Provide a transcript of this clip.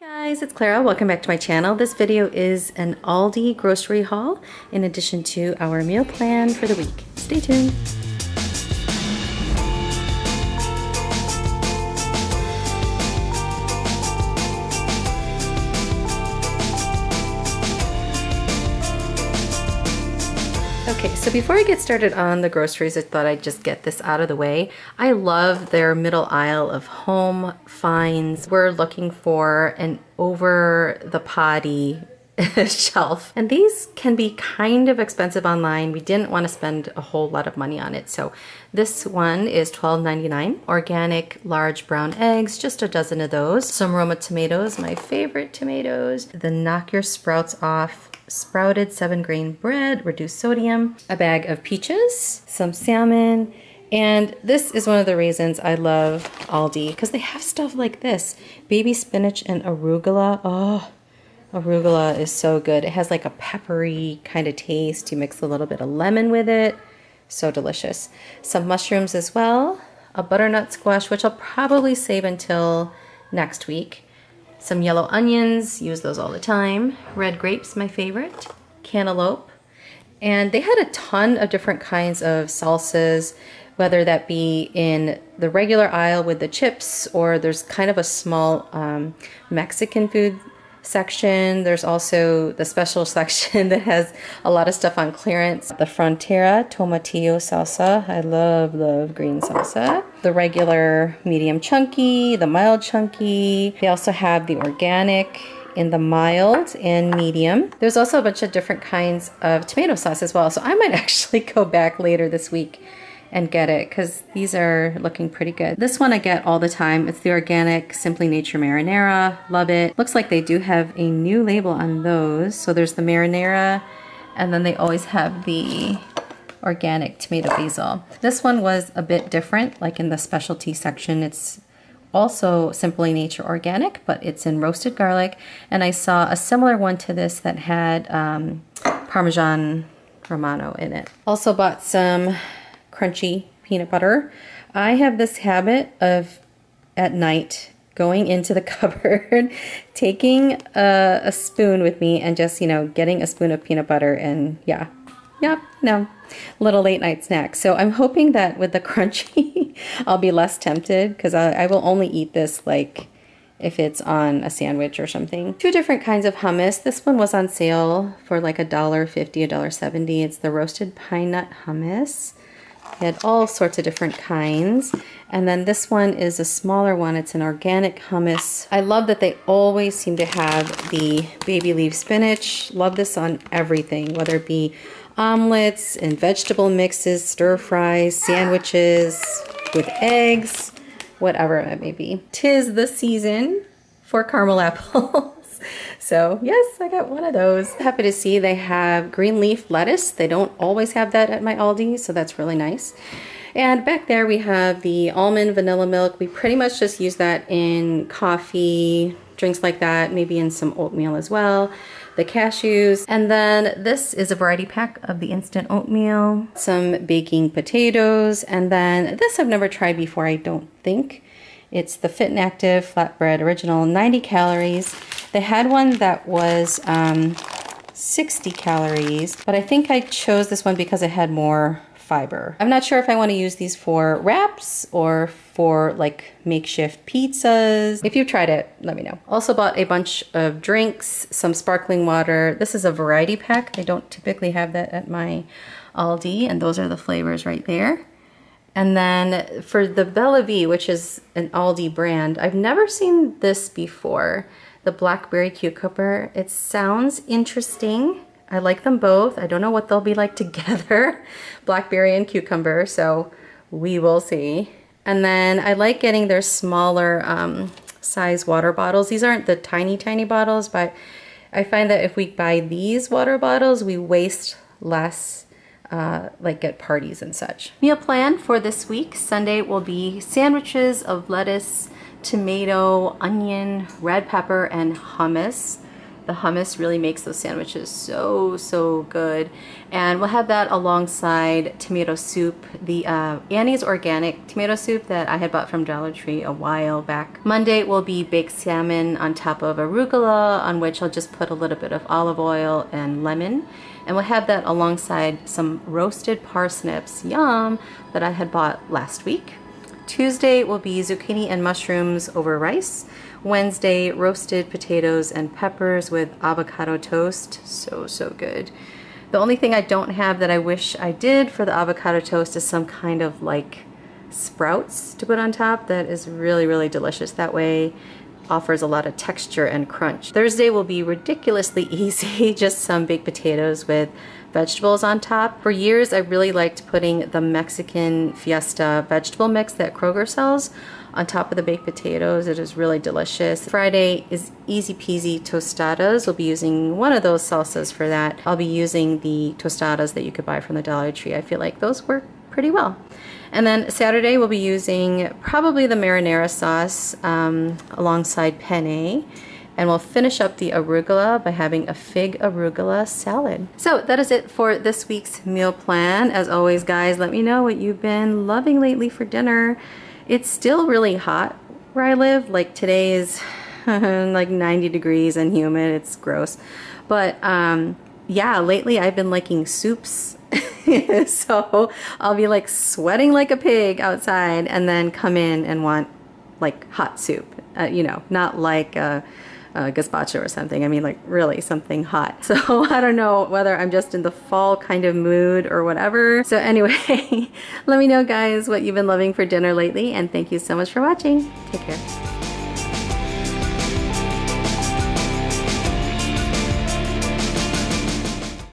Guys, it's Clara. Welcome back to my channel. This video is an Aldi grocery haul in addition to our meal plan for the week. Stay tuned. Okay, so before I get started on the groceries, I thought I'd just get this out of the way. I love their middle aisle of home finds. We're looking for an over-the-potty shelf. And these can be kind of expensive online. We didn't want to spend a whole lot of money on it. So this one is $12.99. Organic large brown eggs, just a dozen of those. Some Roma tomatoes, my favorite tomatoes. The knock your sprouts off sprouted 7-grain bread, reduced sodium, a bag of peaches, some salmon, and this is one of the reasons I love Aldi, because they have stuff like this. Baby spinach and arugula. Oh, arugula is so good. It has like a peppery kind of taste. You mix a little bit of lemon with it. So delicious. Some mushrooms as well. A butternut squash, which I'll probably save until next week. Some yellow onions, use those all the time. Red grapes, my favorite. Cantaloupe. And they had a ton of different kinds of salsas, whether that be in the regular aisle with the chips, or there's kind of a small Mexican food section. There's also the special section that has a lot of stuff on clearance. The Frontera Tomatillo salsa. I love green salsa. The regular medium chunky, the mild chunky. They also have the organic in the mild and medium. There's also a bunch of different kinds of tomato sauce as well. So I might actually go back later this week and get it, because these are looking pretty good. This one I get all the time. It's the organic Simply Nature Marinara. Love it. Looks like they do have a new label on those. So there's the Marinara, and then they always have the organic tomato basil. This one was a bit different, like in the specialty section. It's also Simply Nature Organic, but it's in roasted garlic. And I saw a similar one to this that had Parmesan Romano in it. Also bought some crunchy peanut butter. I have this habit of at night going into the cupboard, taking a spoon with me and just, getting a spoon of peanut butter and little late night snack. So I'm hoping that with the crunchy, I'll be less tempted, because I will only eat this like if it's on a sandwich or something. Two different kinds of hummus. This one was on sale for like $1.50, $1.70. It's the roasted pine nut hummus. They had all sorts of different kinds. And then this one is a smaller one. It's an organic hummus. I love that they always seem to have the baby leaf spinach. Love this on everything, whether it be omelets and vegetable mixes, stir fries, sandwiches with eggs, whatever it may be. 'Tis the season for caramel apples. So yes, I got one of those. Happy to see they have green leaf lettuce. They don't always have that at my Aldi, so that's really nice. And back there we have the almond vanilla milk. We pretty much just use that in coffee, drinks like that, maybe in some oatmeal as well. The cashews. And then this is a variety pack of the instant oatmeal, some baking potatoes, and then this I've never tried before, I don't think. It's the Fit and Active Flatbread Original, 90 calories. They had one that was 60 calories, but I think I chose this one because it had more fiber. I'm not sure if I want to use these for wraps or for like makeshift pizzas. If you've tried it, let me know. Also bought a bunch of drinks, some sparkling water. This is a variety pack. I don't typically have that at my Aldi, and those are the flavors right there. And then for the Bella V, which is an Aldi brand, I've never seen this before. The blackberry cucumber. It sounds interesting. I like them both. I don't know what they'll be like together, blackberry and cucumber, so we will see. And then I like getting their smaller size water bottles. These aren't the tiny bottles, but I find that if we buy these water bottles, we waste less like at parties and such. Meal plan for this week. Sunday will be sandwiches of lettuce, tomato, onion, red pepper, and hummus. The hummus really makes those sandwiches so good. And we'll have that alongside tomato soup, the Annie's organic tomato soup that I had bought from Dollar Tree a while back. Monday will be baked salmon on top of arugula, on which I'll just put a little bit of olive oil and lemon. And we'll have that alongside some roasted parsnips, yum, that I had bought last week. Tuesday will be zucchini and mushrooms over rice. Wednesday, roasted potatoes and peppers with avocado toast. So good. The only thing I don't have that I wish I did for the avocado toast is some kind of like sprouts to put on top. That is really delicious. That way offers a lot of texture and crunch. Thursday will be ridiculously easy, just some baked potatoes with vegetables on top. For years, I really liked putting the Mexican Fiesta vegetable mix that Kroger sells on top of the baked potatoes. It is really delicious. Friday is easy peasy tostadas. We'll be using one of those salsas for that. I'll be using the tostadas that you could buy from the Dollar Tree. I feel like those work pretty well. And then Saturday we'll be using probably the marinara sauce alongside penne. And we'll finish up the arugula by having a fig arugula salad. So that is it for this week's meal plan. As always, guys, let me know what you've been loving lately for dinner. It's still really hot where I live. Like today is like 90 degrees and humid. It's gross. But yeah, lately I've been liking soups. So I'll be like sweating like a pig outside and then come in and want like hot soup. You know, not like gazpacho or something. I mean, like really something hot. So I don't know whether I'm just in the fall kind of mood or whatever. So anyway, let me know, guys, what you've been loving for dinner lately, and thank you so much for watching. Take care.